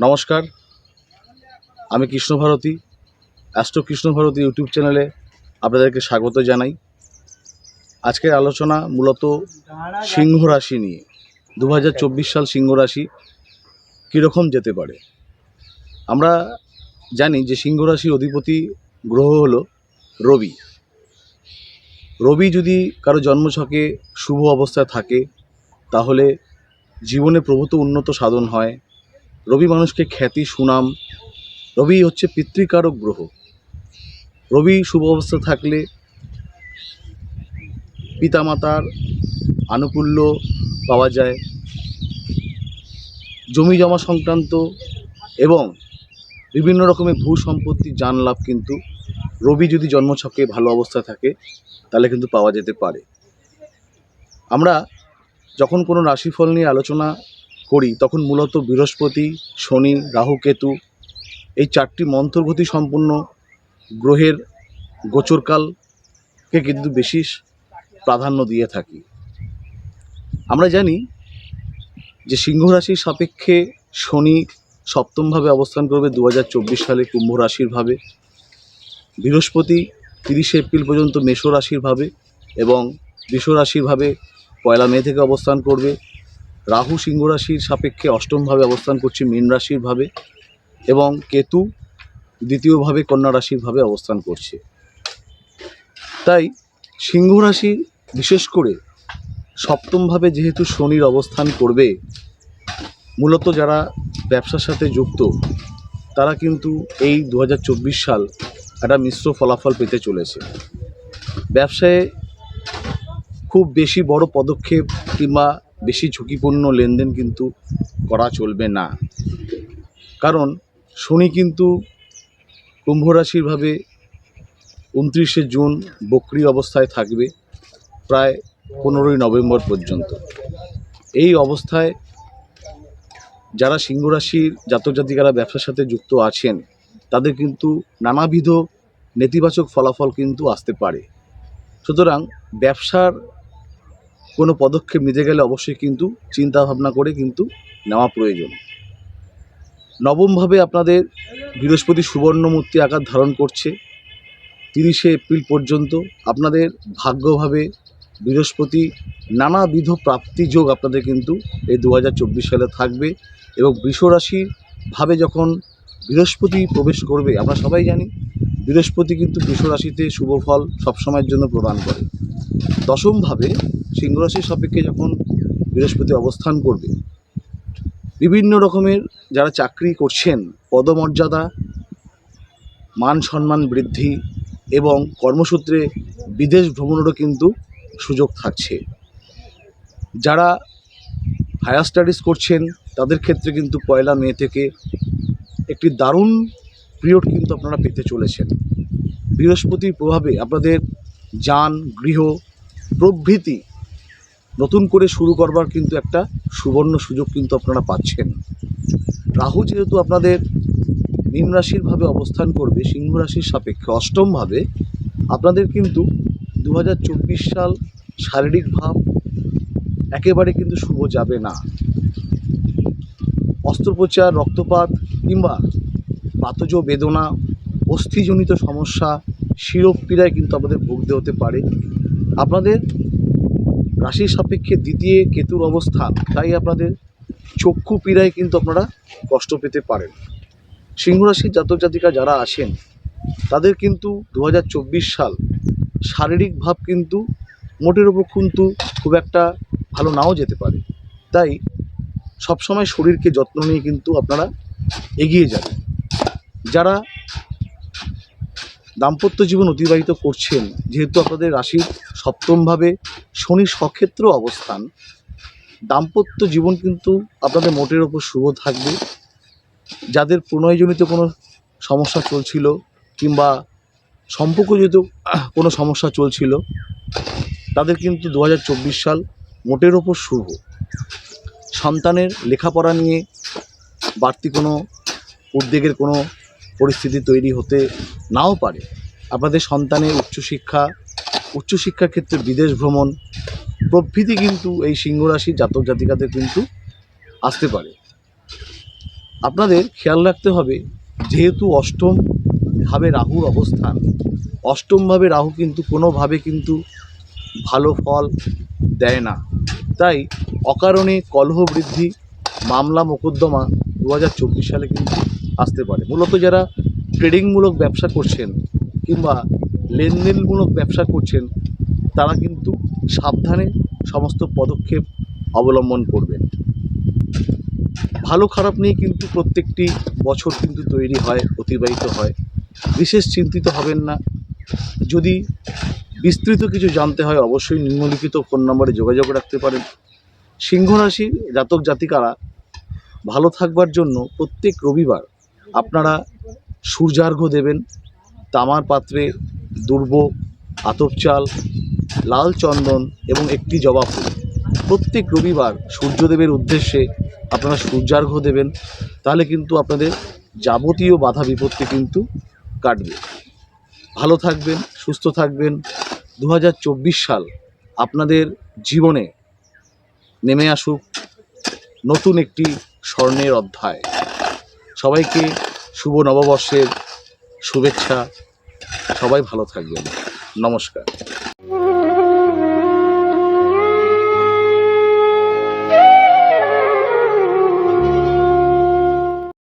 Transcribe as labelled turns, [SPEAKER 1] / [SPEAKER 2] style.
[SPEAKER 1] নমস্কার, আমি কৃষ্ণভারতী, astro কৃষ্ণভারতী YouTube চ্যানেলে আপনাদেরকে স্বাগত জানাই। আজকের আলোচনা মূলত সিংহ রাশি নিয়ে। 2024 সাল সিংহ রাশি কীরকম যেতে পারে। আমরা জানি যে সিংহ রাশির অধিপতি গ্রহ হলো রবি। রবি যদি কারো জন্মছকে শুভ অবস্থায় থাকে তাহলে জীবনে প্রভূত উন্নত সাধন হয়। রবি মানুষকে খ্যাতি, সুনাম, রবি হচ্ছে পিতৃকারক গ্রহ। রবি শুভ অবস্থা থাকলে পিতামাতার আনুকূল্য পাওয়া যায়, জমি জমা সংক্রান্ত এবং বিভিন্ন রকমের ভূ সম্পত্তি জান লাভ কিন্তু রবি যদি জন্মছকে ভালো অবস্থায় থাকে তাহলে কিন্তু পাওয়া যেতে পারে। আমরা যখন কোনো রাশিফল নিয়ে আলোচনা করি তখন মূলত বৃহস্পতি, শনি, রাহু, কেতু এই চারটি মন্থরগতি সম্পন্ন গ্রহের গোচরকালকে কিন্তু বেশি প্রাধান্য দিয়ে থাকি। আমরা জানি যে সিংহ রাশির সাপেক্ষে শনি সপ্তমভাবে অবস্থান করবে 2024 সালে কুম্ভ রাশির ভাবে। বৃহস্পতি 30 এপ্রিল পর্যন্ত মেষ রাশির ভাবে এবং বৃষ রাশির ভাবে 1 মে থেকে অবস্থান করবে। রাহু সিংহ রাশির সাপেক্ষে অষ্টমভাবে অবস্থান করছে মীন রাশির ভাবে এবং কেতু দ্বিতীয়ভাবে কন্যা রাশির ভাবে অবস্থান করছে। তাই সিংহ রাশি বিশেষ করে সপ্তমভাবে যেহেতু শনির অবস্থান করবে, মূলত যারা ব্যবসার সাথে যুক্ত তারা কিন্তু এই 2024 সাল একটা মিশ্র ফলাফল পেতে চলেছে। ব্যবসায় খুব বেশি বড় পদক্ষেপ কিংবা বেশি ঝুঁকিপূর্ণ লেনদেন কিন্তু করা চলবে না, কারণ শনি কিন্তু কুম্ভ রাশির ভাবে 29 জুন বক্রী অবস্থায় থাকবে প্রায় 15 নভেম্বর পর্যন্ত। এই অবস্থায় যারা সিংহ রাশির জাতক জাতিকারা ব্যবসার সাথে যুক্ত আছেন তাদের কিন্তু নানাবিধ নেতিবাচক ফলাফল কিন্তু আসতে পারে। সুতরাং ব্যবসার কোনো পদক্ষেপ নিতে গেলে অবশ্যই কিন্তু চিন্তা ভাবনা করে কিন্তু নেওয়া প্রয়োজন। নবমভাবে আপনাদের বৃহস্পতি সুবর্ণমূর্তি আকার ধারণ করছে 30 এপ্রিল পর্যন্ত। আপনাদের ভাগ্যভাবে বৃহস্পতি নানাবিধ প্রাপ্তি যোগ আপনাদের কিন্তু এই 2024 সালে থাকবে এবং বৃষ রাশির ভাবে যখন বৃহস্পতি প্রবেশ করবে, আমরা সবাই জানি বৃহস্পতি কিন্তু বৃষ রাশিতে শুভ ফল সবসময়ের জন্য প্রদান করে। দশমভাবে সিংহ রাশির সাপেক্ষে যখন বৃহস্পতি অবস্থান করবে, বিভিন্ন রকমের যারা চাকরি করছেন পদমর্যাদা, মান সম্মান বৃদ্ধি এবং কর্মসূত্রে বিদেশ ভ্রমণেরও কিন্তু সুযোগ থাকছে। যারা হায়ার স্টাডিজ করছেন তাদের ক্ষেত্রে কিন্তু 1 মে থেকে একটি দারুণ পিরিয়ড কিন্তু আপনারা পেতে চলেছেন। বৃহস্পতির প্রভাবে আপনাদের যান, গৃহ প্রভৃতি নতুন করে শুরু করবার কিন্তু একটা সুবর্ণ সুযোগ কিন্তু আপনারা পাচ্ছেন। রাহু যেহেতু আপনাদের মীন রাশির ভাবে অবস্থান করবে সিংহ রাশির সাপেক্ষে অষ্টমভাবে, আপনাদের কিন্তু 2024 সাল শারীরিক ভাব একেবারে কিন্তু শুভ যাবে না। অস্ত্রোপচার, রক্তপাত কিংবা পাতজ বেদনা, অস্থিজনিত সমস্যা, শিরোপীড়ায় কিন্তু আপনাদের ভুগতে হতে পারে। আপনাদের রাশির সাপেক্ষে দ্বিতীয় কেতুর অবস্থান, তাই আপনাদের চক্ষু পীড়ায় কিন্তু আপনারা কষ্ট পেতে পারেন। সিংহ রাশির জাতক জাতিকা যারা আছেন তাদের কিন্তু 2024 সাল শারীরিক ভাব কিন্তু মোটের ওপর কিন্তু খুব একটা ভালো নাও যেতে পারে। তাই সবসময় শরীরকে যত্ন নিয়ে কিন্তু আপনারা এগিয়ে যাবেন। যারা দাম্পত্য জীবন অতিবাহিত করছেন, যেহেতু আপনাদের রাশির সপ্তমভাবে শনির সক্ষেত্র অবস্থান, দাম্পত্য জীবন কিন্তু আপনাদের মোটের ওপর শুভ থাকবে। যাদের প্রণয়জনিত কোনো সমস্যা চলছিল কিংবা সম্পর্কজনিত কোনো সমস্যা চলছিল তাদের কিন্তু 2024 সাল মোটের ওপর শুভ। সন্তানের লেখাপড়া নিয়ে বাড়তি কোনো উদ্বেগের কোনো পরিস্থিতি তৈরি হতে নাও পারে। আপনাদের সন্তানের উচ্চশিক্ষার ক্ষেত্রে বিদেশ ভ্রমণ প্রভৃতি কিন্তু এই সিংহ রাশির জাতক জাতিকাদের কিন্তু আসতে পারে। আপনাদের খেয়াল রাখতে হবে, যেহেতু অষ্টম ভাবে রাহুর অবস্থান, অষ্টমভাবে রাহু কিন্তু কোনোভাবে কিন্তু ভালো ফল দেয় না। তাই অকারণে কলহ বৃদ্ধি, মামলা মোকদ্দমা 2024 সালে কিন্তু আসতে পারে। মূলত যারা ট্রেডিংমূলক ব্যবসা করছেন কিংবা লেনদেনমূলক ব্যবসা করছেন, তারা কিন্তু সাবধানে সমস্ত পদক্ষেপ অবলম্বন করবেন। ভালো খারাপ নিয়ে কিন্তু প্রত্যেকটি বছর কিন্তু তৈরি হয়, অতিবাহিত হয়। বিশেষ চিন্তিত হবেন না। যদি বিস্তৃত কিছু জানতে হয়, অবশ্যই নিম্নলিখিত ফোন নম্বরে যোগাযোগ রাখতে পারেন। সিংহ রাশি জাতক জাতিকারা ভালো থাকবার জন্য প্রত্যেক রবিবার আপনারা সূর্যার্ঘ্য দেবেন। তামার পাত্রে দুর্ব, আতপ চাল, লাল চন্দন এবং একটি জবা ফুল প্রত্যেক রবিবার সূর্যদেবের উদ্দেশ্যে আপনারা সূর্যার্ঘ্য দেবেন। তাহলে কিন্তু আপনাদের যাবতীয় বাধা বিপত্তি কিন্তু কাটবে। ভালো থাকবেন, সুস্থ থাকবেন। 2024 সাল আপনাদের জীবনে নেমে আসুক নতুন একটি স্বর্ণের অধ্যায়। সবাইকে শুভ নববর্ষের শুভেচ্ছা। সবাই ভালো থাকবেন। নমস্কার।